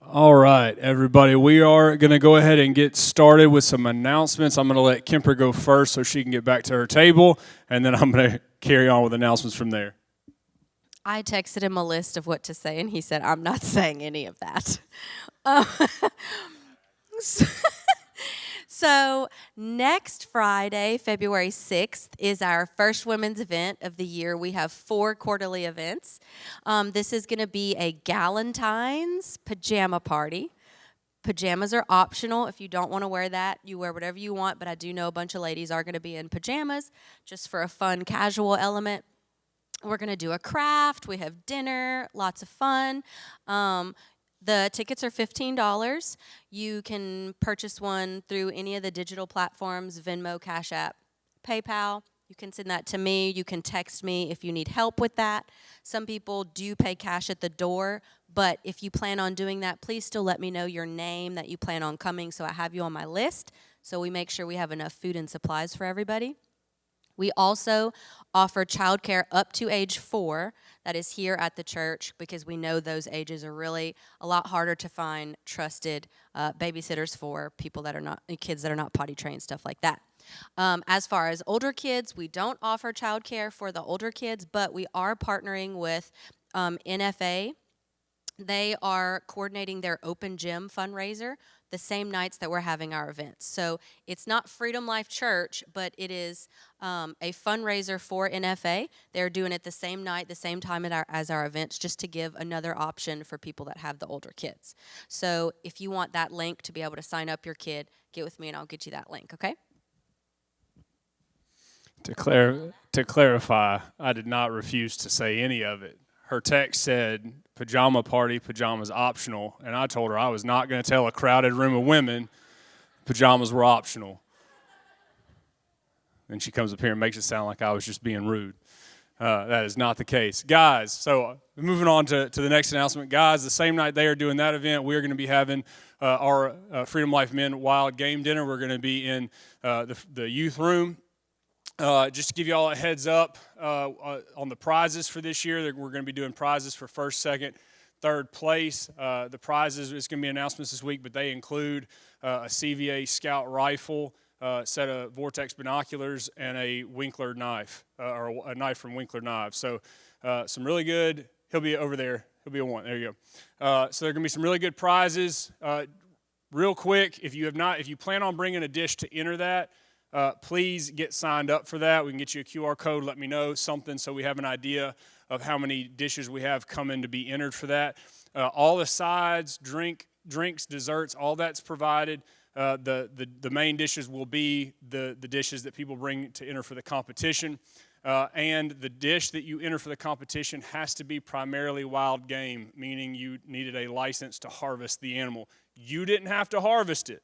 All right, everybody, we are going to go ahead and get started with some announcements. I'm going to let Kemper go first so she can get back to her table, and then I'm going to carry on with announcements from there. I texted him a list of what to say, and he said, I'm not saying any of that. Um, so next Friday, February 6th, is our first women's event of the year. We have 4 quarterly events. This is going to be a Galentine's pajama party. Pajamas are optional. If you don't want to wear that, you wear whatever you want, but I do know a bunch of ladies are going to be in pajamas just for a fun, casual element. We're going to do a craft. We have dinner, lots of fun. The tickets are $15. You can purchase one through any of the digital platforms, Venmo, Cash App, PayPal. You can send that to me. You can text me if you need help with that. Some people do pay cash at the door, but if you plan on doing that, please still let me know your name that you plan on coming so I have you on my list so we make sure we have enough food and supplies for everybody. We also offer childcare up to age 4 that is here at the church because we know those ages are really a lot harder to find trusted babysitters for people that are not, kids that are not potty trained, stuff like that. As far as older kids, we don't offer childcare for the older kids, but we are partnering with NFA. They are coordinating their open gym fundraiser the same nights that we're having our events. So it's not Freedom Life Church, but it is a fundraiser for NFA. They're doing it the same night, the same time as our events, just to give another option for people that have the older kids. So if you want that link to be able to sign up your kid, get with me and I'll get you that link, okay? To clarify, I did not refuse to say any of it. Her text said pajama party, pajamas optional, and I told her I was not going to tell a crowded room of women pajamas were optional. Then she comes up here and makes it sound like I was just being rude. That is not the case. Guys, so moving on to the next announcement. Guys, the same night they are doing that event, we are going to be having our Freedom Life Men Wild Game Dinner. We're going to be in the youth room. Just to give you all a heads up on the prizes for this year, we're going to be doing prizes for first, second, third place. The prizes, it's going to be announcements this week, but they include a CVA Scout rifle, a set of Vortex binoculars, and a Winkler knife, or a knife from Winkler Knives. So some really good, he'll be over there. He'll be a 1. There you go. So there are going to be some really good prizes. Real quick, if you plan on bringing a dish to enter that, please get signed up for that. We can get you a QR code. Let me know something so we have an idea of how many dishes we have coming to be entered for that. All the sides, drinks, desserts, all that's provided. The main dishes will be the dishes that people bring to enter for the competition. And the dish that you enter for the competition has to be primarily wild game, meaning you needed a license to harvest the animal. You didn't have to harvest it.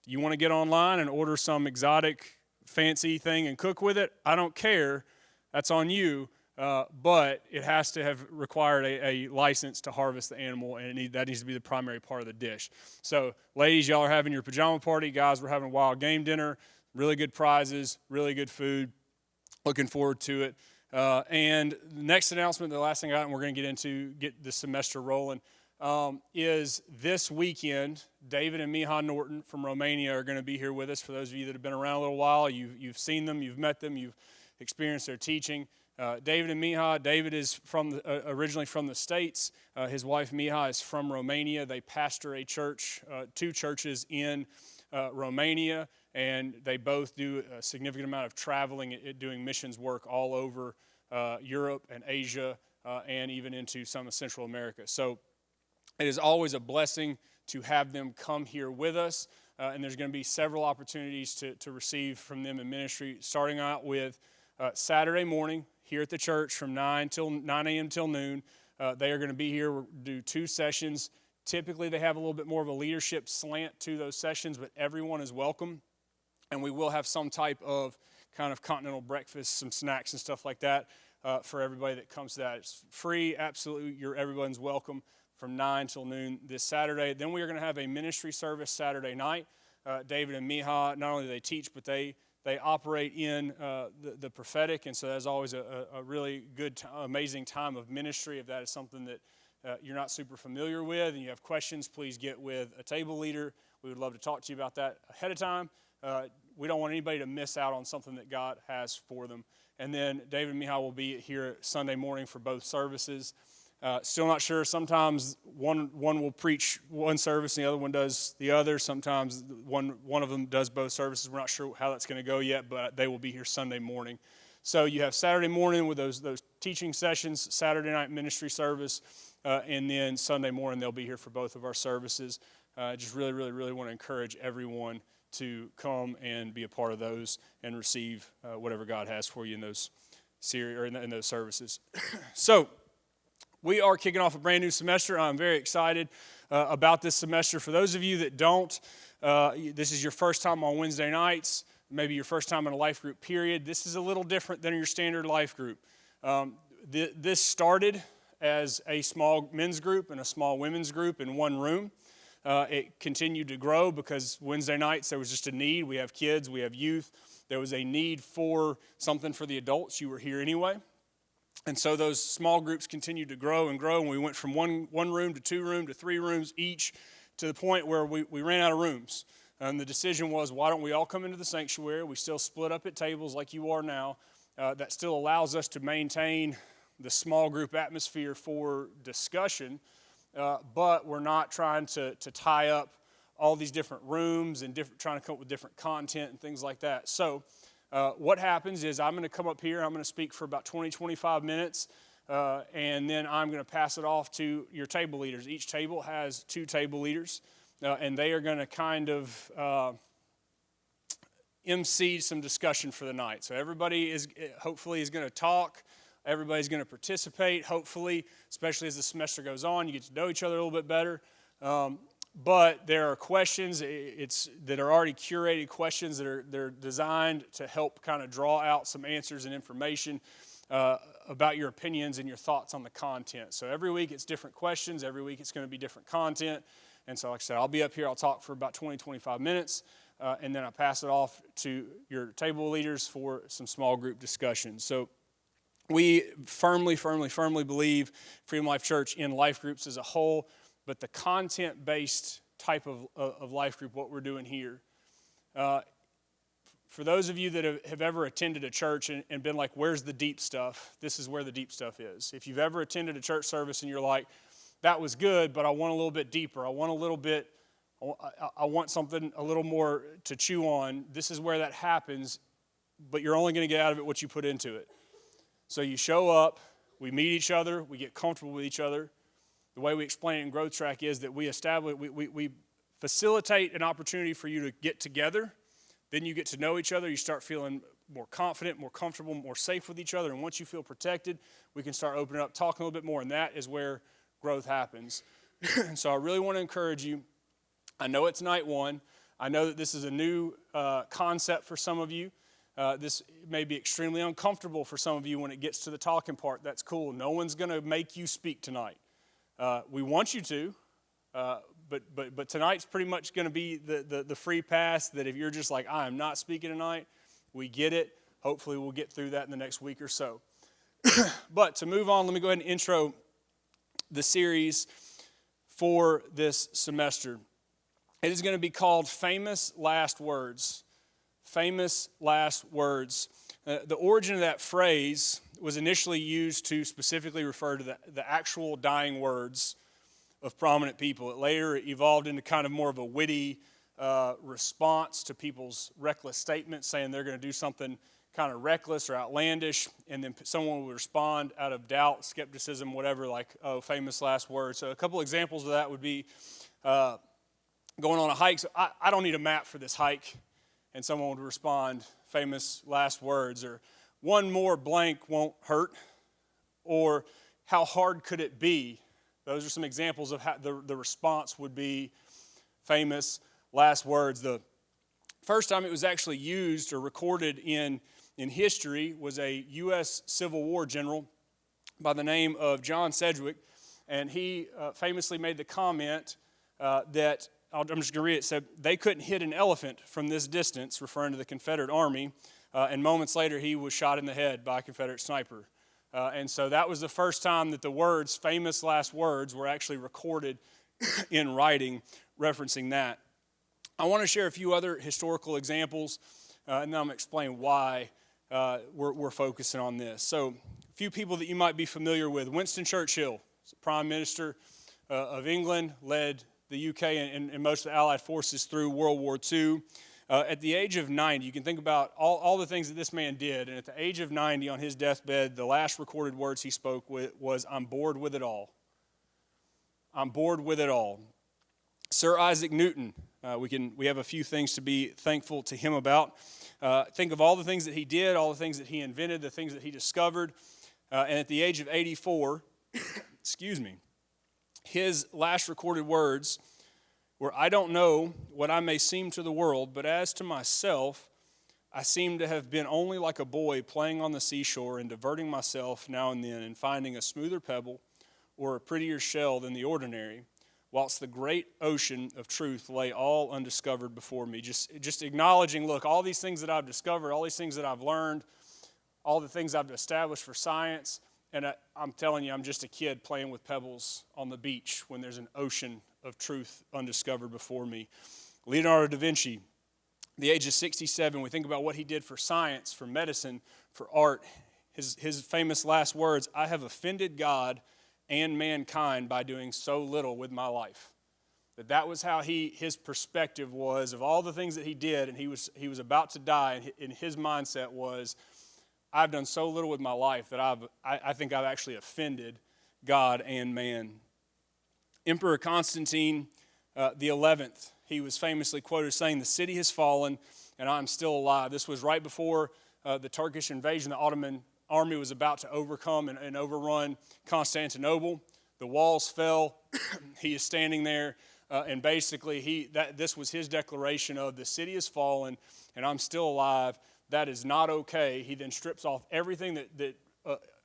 You want to get online and order some exotic, fancy thing and cook with it? I don't care. That's on you. But it has to have required a license to harvest the animal, and that needs to be the primary part of the dish. So, ladies, y'all are having your pajama party. Guys, we're having a wild game dinner. Really good prizes, really good food. Looking forward to it. And the next announcement, the last thing I got, and we're going to get the semester rolling, is this weekend. David and Miha Norton from Romania are going to be here with us. For those of you that have been around a little while, you've seen them, you've met them, you've experienced their teaching. David and Miha, David is originally from the States. His wife Miha is from Romania. They pastor a church, 2 churches in Romania, and they both do a significant amount of traveling, doing missions work all over Europe and Asia, and even into some of Central America. So it is always a blessing to have them come here with us, and there's going to be several opportunities to receive from them in ministry, starting out with Saturday morning here at the church from 9 a.m. till noon. They are going to be here. We'll do 2 sessions. Typically, they have a little bit more of a leadership slant to those sessions, but everyone is welcome, and we will have some type of kind of continental breakfast, some snacks and stuff like that for everybody that comes to that. It's free, absolutely. Everyone's welcome from 9 till noon this Saturday. Then we are going to have a ministry service Saturday night. David and Miha, not only do they teach, but they operate in the prophetic, and so that's always a really good, amazing time of ministry, if that is something that you're not super familiar with and you have questions, please get with a table leader. We would love to talk to you about that ahead of time. We don't want anybody to miss out on something that God has for them. And then David and Mihai will be here Sunday morning for both services. Still not sure. Sometimes one will preach one service and the other one does the other. Sometimes one of them does both services. We're not sure how that's going to go yet, but they will be here Sunday morning. So you have Saturday morning with those teaching sessions, Saturday night ministry service, and then Sunday morning they'll be here for both of our services. Just really, really, really want to encourage everyone to come and be a part of those and receive whatever God has for you in those series or in those services. So we are kicking off a brand new semester. I'm very excited about this semester. For those of you that don't, this is your first time on Wednesday nights, maybe your first time in a life group period. This is a little different than your standard life group. This started as a small men's group and a small women's group in one room. It continued to grow because Wednesday nights there was just a need. We have kids, we have youth. There was a need for something for the adults. You were here anyway. And so those small groups continued to grow and grow, and we went from one room to 2 rooms to 3 rooms each to the point where we ran out of rooms. And the decision was, why don't we all come into the sanctuary? We still split up at tables like you are now. That still allows us to maintain the small group atmosphere for discussion, but we're not trying to tie up all these different rooms and trying to come up with different content and things like that. So what happens is I'm going to come up here, I'm going to speak for about 20, 25 minutes, and then I'm going to pass it off to your table leaders. Each table has 2 table leaders, and they are going to kind of MC some discussion for the night. So everybody hopefully is going to talk. Everybody's going to participate, hopefully, especially as the semester goes on. You get to know each other a little bit better. But there are questions that are already curated questions that they're designed to help kind of draw out some answers and information about your opinions and your thoughts on the content. So every week it's different questions. Every week it's going to be different content. And so like I said, I'll be up here. I'll talk for about 20, 25 minutes. And then I pass it off to your table leaders for some small group discussions. So we firmly believe Freedom Life Church in life groups as a whole, but the content-based type of life group, what we're doing here. For those of you that have ever attended a church and been like, where's the deep stuff? This is where the deep stuff is. If you've ever attended a church service and you're like, that was good, but I want a little bit deeper. I want something a little more to chew on. This is where that happens, but you're only going to get out of it what you put into it. So you show up, we meet each other, we get comfortable with each other. The way we explain it in Growth Track is that we facilitate an opportunity for you to get together. Then you get to know each other. You start feeling more confident, more comfortable, more safe with each other. And once you feel protected, we can start opening up, talking a little bit more. And that is where growth happens. So I really want to encourage you. I know it's night 1. I know that this is a new concept for some of you. This may be extremely uncomfortable for some of you when it gets to the talking part. That's cool. No one's going to make you speak tonight. We want you to, but tonight's pretty much going to be the free pass that if you're just like, I am not speaking tonight, we get it. Hopefully we'll get through that in the next week or so. But to move on, let me go ahead and intro the series for this semester. It is going to be called Famous Last Words. Famous last words. The origin of that phrase was initially used to specifically refer to the actual dying words of prominent people. It later evolved into kind of more of a witty response to people's reckless statements, saying they're going to do something kind of reckless or outlandish, and then someone would respond out of doubt, skepticism, whatever, like, oh, famous last words. So a couple examples of that would be going on a hike. So I don't need a map for this hike. And someone would respond, famous last words, or one more blank won't hurt, or how hard could it be? Those are some examples of how the response would be famous last words. The first time it was actually used or recorded in history was a U.S. Civil War general by the name of John Sedgwick, and he famously made the comment that, I'm just going to read it. It said, they couldn't hit an elephant from this distance, referring to the Confederate Army, and moments later he was shot in the head by a Confederate sniper. And so that was the first time that the words, famous last words, were actually recorded in writing referencing that. I want to share a few other historical examples, and then I'm going to explain why we're focusing on this. So a few people that you might be familiar with. Winston Churchill, Prime Minister of England, led the UK and most of the Allied forces through World War II. At the age of 90, you can think about all the things that this man did, and at the age of 90 on his deathbed, the last recorded words he spoke was, "I'm bored with it all." I'm bored with it all. Sir Isaac Newton, we have a few things to be thankful to him about. Think of all the things that he did, all the things that he invented, the things that he discovered, and at the age of 84, excuse me, his last recorded words were, "I don't know what I may seem to the world, but as to myself, I seem to have been only like a boy playing on the seashore and diverting myself now and then and finding a smoother pebble or a prettier shell than the ordinary, whilst the great ocean of truth lay all undiscovered before me." Just acknowledging, look, all these things that I've discovered, all these things that I've learned, all the things I've established for science, and I'm telling you, I'm just a kid playing with pebbles on the beach when there's an ocean of truth undiscovered before me. Leonardo da Vinci, the age of 67, we think about what he did for science, for medicine, for art. His famous last words, "I have offended God and mankind by doing so little with my life." That was how his perspective was of all the things that he did, and he was about to die, and his mindset was, I've done so little with my life that I think I've actually offended God and man. Emperor Constantine the 11th, he was famously quoted saying, "The city has fallen, and I'm still alive." This was right before the Turkish invasion. The Ottoman army was about to overcome and overrun Constantinople. The walls fell. He is standing there, and basically this was his declaration of, "The city has fallen, and I'm still alive. That is not okay." He then strips off everything that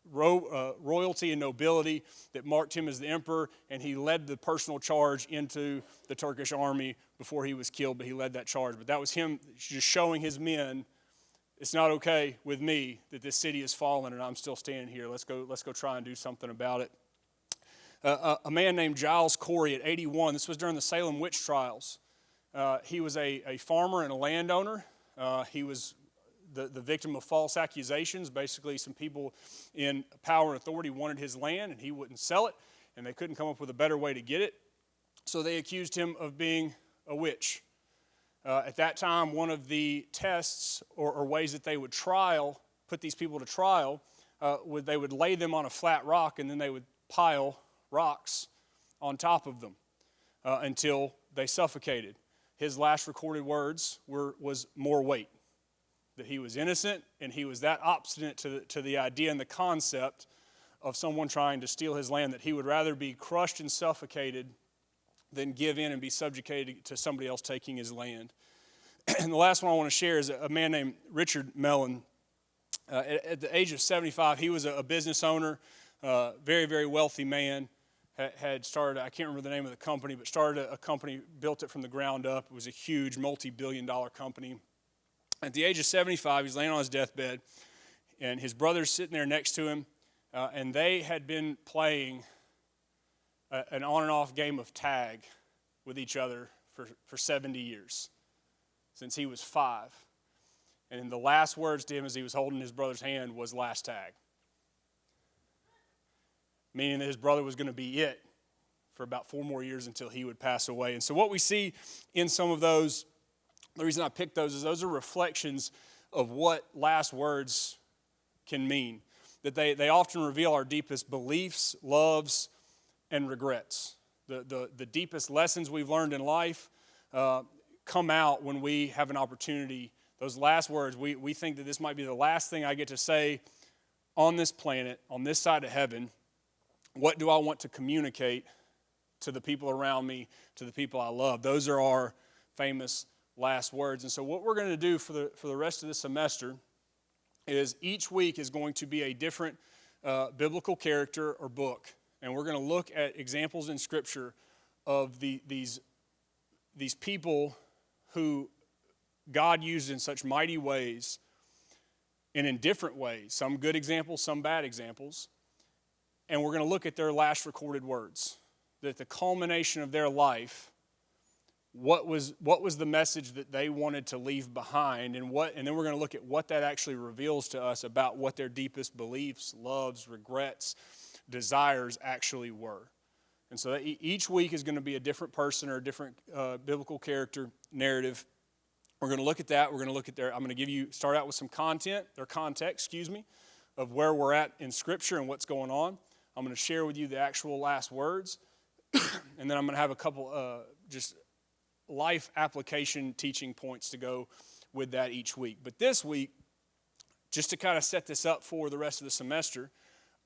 royalty and nobility that marked him as the emperor, and he led the personal charge into the Turkish army before he was killed, but he led that charge. But that was him just showing his men, it's not okay with me that this city has fallen and I'm still standing here. Let's go try and do something about it. A man named Giles Corey at 81, this was during the Salem witch trials. He was a farmer and a landowner. He was the victim of false accusations. Basically, some people in power and authority wanted his land, and he wouldn't sell it, and they couldn't come up with a better way to get it. So they accused him of being a witch. At that time, one of the tests or ways that they would put these people to trial, they would lay them on a flat rock, and then they would pile rocks on top of them until they suffocated. His last recorded words was "more weight." That he was innocent, and he was that obstinate to the idea and the concept of someone trying to steal his land, that he would rather be crushed and suffocated than give in and be subjugated to somebody else taking his land. And the last one I want to share is a man named Richard Mellon. At the age of 75, he was a business owner, very, very wealthy man. Had started, I can't remember the name of the company, but started a company, built it from the ground up. It was a huge multi-billion-dollar company. At the age of 75, he's laying on his deathbed, and his brother's sitting there next to him, and they had been playing an on and off game of tag with each other for 70 years, since he was 5. And the last words to him as he was holding his brother's hand was "last tag," meaning that his brother was going to be it for about 4 more years until he would pass away. And so what we see in some of those, the reason I picked those is those are reflections of what last words can mean. That they often reveal our deepest beliefs, loves, and regrets. The deepest lessons we've learned in life come out when we have an opportunity. Those last words, we think that this might be the last thing I get to say on this planet, on this side of heaven. What do I want to communicate to the people around me, to the people I love? Those are our famous last words. And so what we're going to do for the rest of the semester is each week is going to be a different biblical character or book. And we're going to look at examples in Scripture of these people who God used in such mighty ways and in different ways, some good examples, some bad examples. And we're going to look at their last recorded words, that the culmination of their life, what was the message that they wanted to leave behind, and then we're going to look at what that actually reveals to us about what their deepest beliefs, loves, regrets, desires actually were. And so each week is going to be a different person or a different biblical character narrative. We're going to look at that. We're going to look at I'm going to start out with some context, of where we're at in Scripture and what's going on. I'm going to share with you the actual last words, and then I'm going to have a couple just life application teaching points to go with that each week. But this week, just to kind of set this up for the rest of the semester,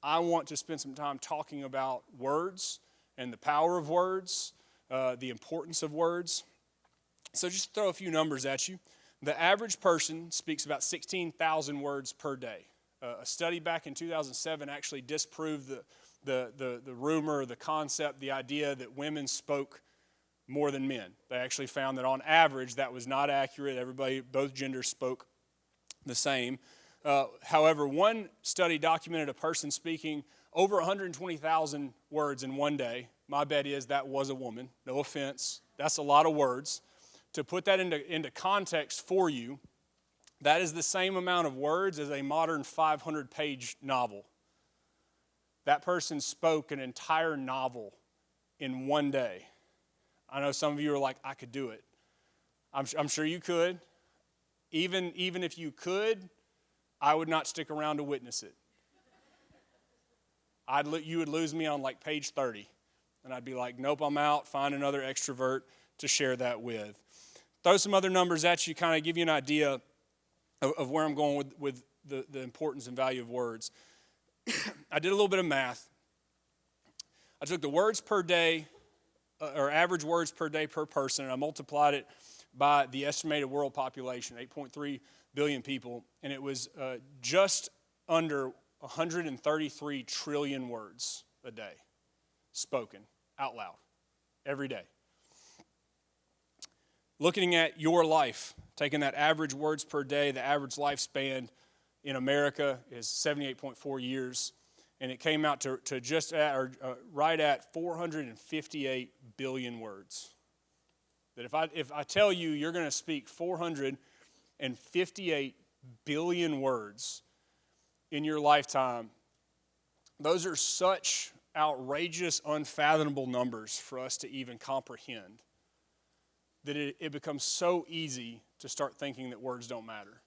I want to spend some time talking about words and the power of words, the importance of words. So just throw a few numbers at you. The average person speaks about 16,000 words per day. A study back in 2007 actually disproved the rumor, the concept, the idea that women spoke more than men. They actually found that on average that was not accurate. Both genders spoke the same. However, one study documented a person speaking over 120,000 words in one day. My bet is that was a woman. No offense. That's a lot of words. To put that into context for you, that is the same amount of words as a modern 500-page novel. That person spoke an entire novel in one day. I know some of you are like, I could do it. I'm sure you could. Even if you could, I would not stick around to witness it. You would lose me on like page 30. And I'd be like, nope, I'm out. Find another extrovert to share that with. Throw some other numbers at you, kind of give you an idea of where I'm going with the importance and value of words. I did a little bit of math. I took the words per day, or average words per day per person, and I multiplied it by the estimated world population, 8.3 billion people, and it was just under 133 trillion words a day spoken out loud every day. Looking at your life, taking that average words per day, the average lifespan in America is 78.4 years, and it came out to just at, or right at 458 billion words. That if I tell you you're going to speak 458 billion words in your lifetime, those are such outrageous, unfathomable numbers for us to even comprehend, that it becomes so easy to start thinking that words don't matter.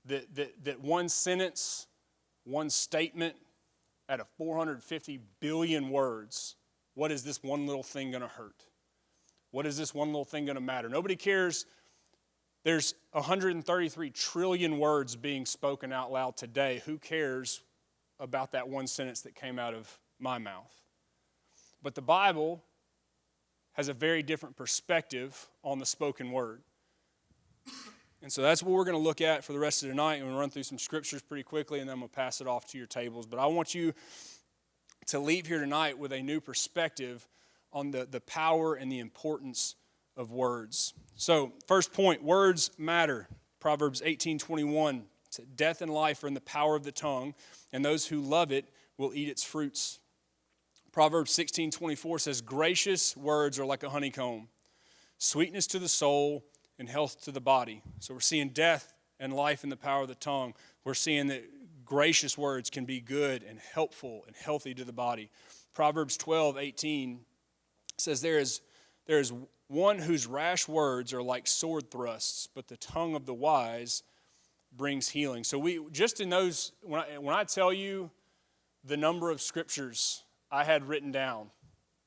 That one sentence, one statement out of 450 billion words, what is this one little thing going to hurt? What is this one little thing going to matter? Nobody cares. There's 133 trillion words being spoken out loud today. Who cares about that one sentence that came out of my mouth? But the Bible has a very different perspective on the spoken word. And so that's what we're going to look at for the rest of the night. And we'll run through some scriptures pretty quickly, and then we'll pass it off to your tables. But I want you to leave here tonight with a new perspective on the power and the importance of words. So, first point, words matter. Proverbs 18:21, death and life are in the power of the tongue, and those who love it will eat its fruits. Proverbs 16:24 says, gracious words are like a honeycomb, sweetness to the soul and health to the body. So we're seeing death and life in the power of the tongue. We're seeing that gracious words can be good and helpful and healthy to the body. Proverbs 12:18 says, there is one whose rash words are like sword thrusts, but the tongue of the wise brings healing. So we just in those, when I tell you the number of scriptures I had written down,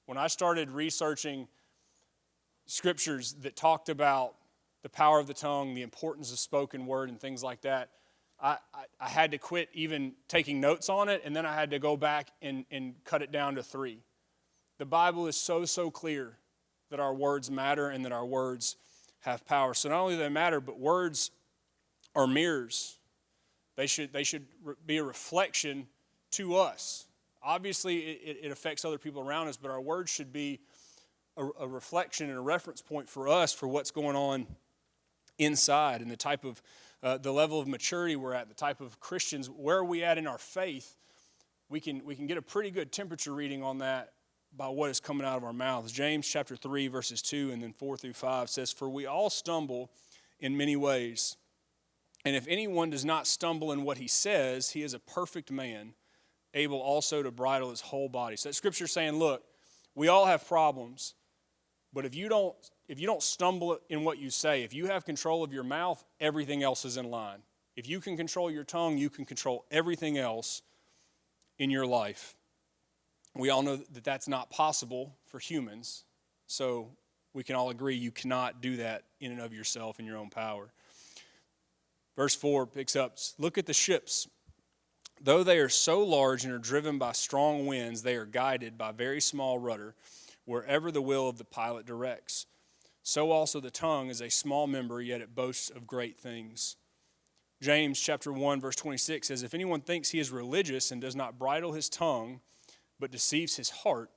when I started researching scriptures that talked about the power of the tongue, the importance of spoken word and things like that, I had to quit even taking notes on it, and then I had to go back and cut it down to 3. The Bible is so clear that our words matter and that our words have power. So not only do they matter, but words are mirrors. They should be a reflection to us. Obviously, it affects other people around us, but our words should be a reflection and a reference point for us for what's going on inside and the type of the level of maturity we're at, the type of Christians, where are we at in our faith, we can get a pretty good temperature reading on that by what is coming out of our mouths. James chapter 3, verses 2 and then 4 through 5 says, "For we all stumble in many ways. And if anyone does not stumble in what he says, he is a perfect man, able also to bridle his whole body." So that scripture is saying, look, we all have problems, but if you don't stumble in what you say, if you have control of your mouth, everything else is in line. If you can control your tongue, you can control everything else in your life. We all know that that's not possible for humans, so we can all agree you cannot do that in and of yourself in your own power. Verse 4 picks up, "Look at the ships. Though they are so large and are driven by strong winds, they are guided by very small rudder, wherever the will of the pilot directs. So also the tongue is a small member, yet it boasts of great things." James chapter 1, verse 26 says, "If anyone thinks he is religious and does not bridle his tongue, but deceives his heart,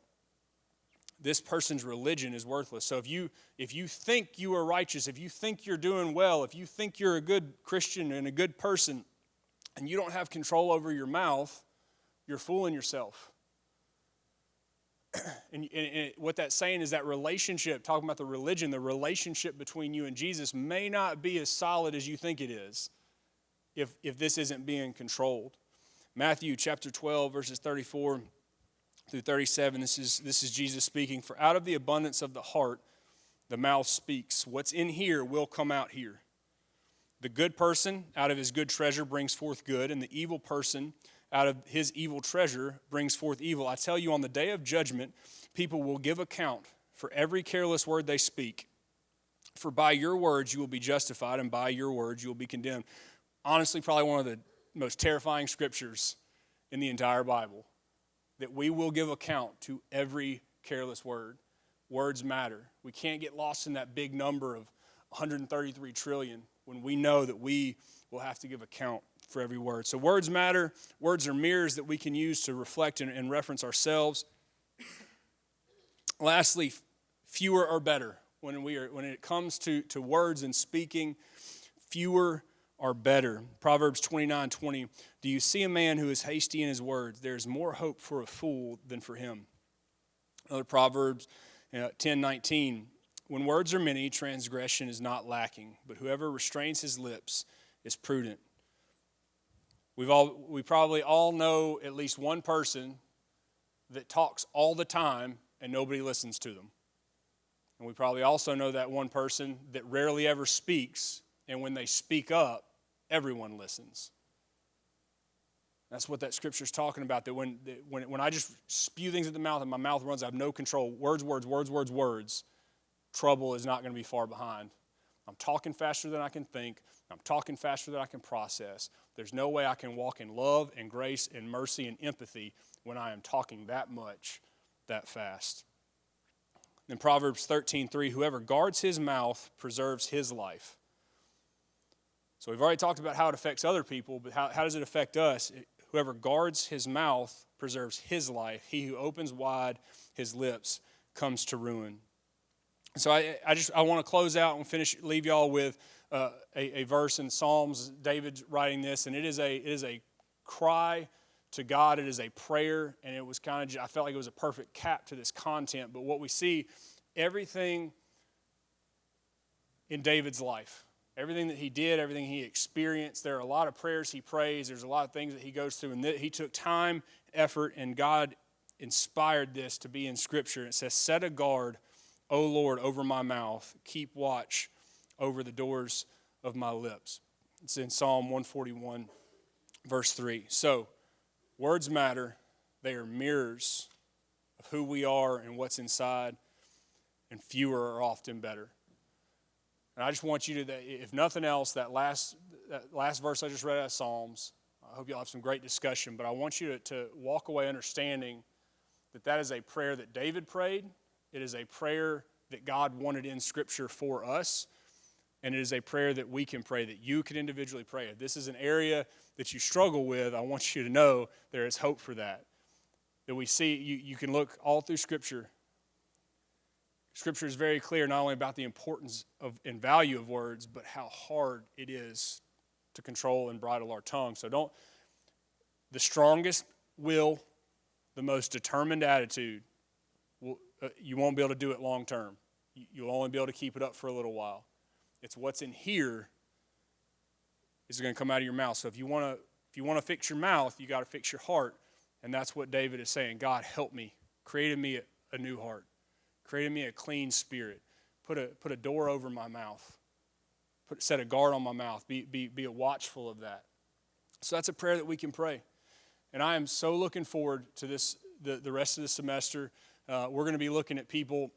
this person's religion is worthless." So if you think you are righteous, if you think you're doing well, if you think you're a good Christian and a good person, and you don't have control over your mouth, you're fooling yourself. And what that's saying is that relationship, talking about the religion, the relationship between you and Jesus may not be as solid as you think it is if this isn't being controlled. Matthew chapter 12, verses 34 through 37, this is Jesus speaking. "For out of the abundance of the heart, the mouth speaks. What's in here will come out here. The good person out of his good treasure brings forth good, and the evil person out of his evil treasure brings forth evil. I tell you, on the day of judgment, people will give account for every careless word they speak. For by your words you will be justified, and by your words you will be condemned." Honestly, probably one of the most terrifying scriptures in the entire Bible, that we will give account to every careless word. Words matter. We can't get lost in that big number of 133 trillion when we know that we will have to give account for every word. So words matter. Words are mirrors that we can use to reflect and reference ourselves. Lastly, fewer are better. When it comes to words and speaking, fewer are better. Proverbs 29:20, "Do you see a man who is hasty in his words? There is more hope for a fool than for him." Another Proverbs 10:19, "When words are many, transgression is not lacking, but whoever restrains his lips is prudent." We probably all know at least one person that talks all the time and nobody listens to them. And we probably also know that one person that rarely ever speaks, and when they speak up, everyone listens. That's what that scripture is talking about, that when I just spew things at the mouth and my mouth runs, I have no control. Words, trouble is not going to be far behind. I'm talking faster than I can think. I'm talking faster than I can process. There's no way I can walk in love and grace and mercy and empathy when I am talking that much, that fast. In Proverbs 13:3, "Whoever guards his mouth preserves his life." So we've already talked about how it affects other people, but how does it affect us? "Whoever guards his mouth preserves his life. He who opens wide his lips comes to ruin." So I want to close out and leave y'all with a verse in Psalms. David's writing this, and it is a cry to God. It is a prayer, and it was I felt like it was a perfect cap to this content. But what we see, everything in David's life, everything that he did, everything he experienced, there are a lot of prayers he prays. There's a lot of things that he goes through, and he took time, effort, and God inspired this to be in Scripture. It says, "Set a guard, O Lord, over my mouth. Keep watch over the doors of my lips." It's in Psalm 141, verse 3. So, words matter. They are mirrors of who we are and what's inside, and fewer are often better. And I just want you to, if nothing else, that last verse I just read out of Psalms, I hope you'll have some great discussion, but I want you to walk away understanding that is a prayer that David prayed. It is a prayer that God wanted in Scripture for us, and it is a prayer that we can pray, that you can individually pray. If this is an area that you struggle with, I want you to know there is hope for that. That we see, you can look all through Scripture. Scripture is very clear not only about the importance of and value of words, but how hard it is to control and bridle our tongue. So the strongest will, the most determined attitude, you won't be able to do it long term. You'll only be able to keep it up for a little while. It's what's in here is going to come out of your mouth. So if you want to fix your mouth, you got to fix your heart. And that's what David is saying. God, help me. Create in me a new heart. Create in me a clean spirit. Put a door over my mouth. Set a guard on my mouth. Be watchful of that. So that's a prayer that we can pray. And I am so looking forward to this, the rest of the semester. We're going to be looking at people,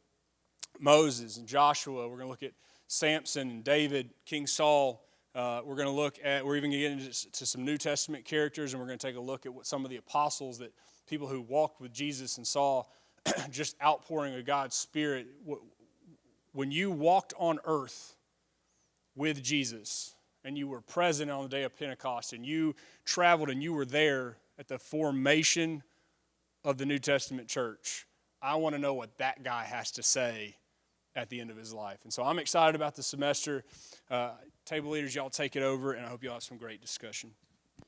Moses and Joshua. We're going to look at Samson and David, King Saul. We're even going to get into some New Testament characters, and we're going to take a look at what some of the apostles, that people who walked with Jesus and saw just outpouring of God's Spirit. When you walked on earth with Jesus, and you were present on the day of Pentecost, and you traveled and you were there at the formation of the New Testament church, I want to know what that guy has to say at the end of his life. And so I'm excited about the semester. Table leaders, y'all take it over, and I hope y'all have some great discussion.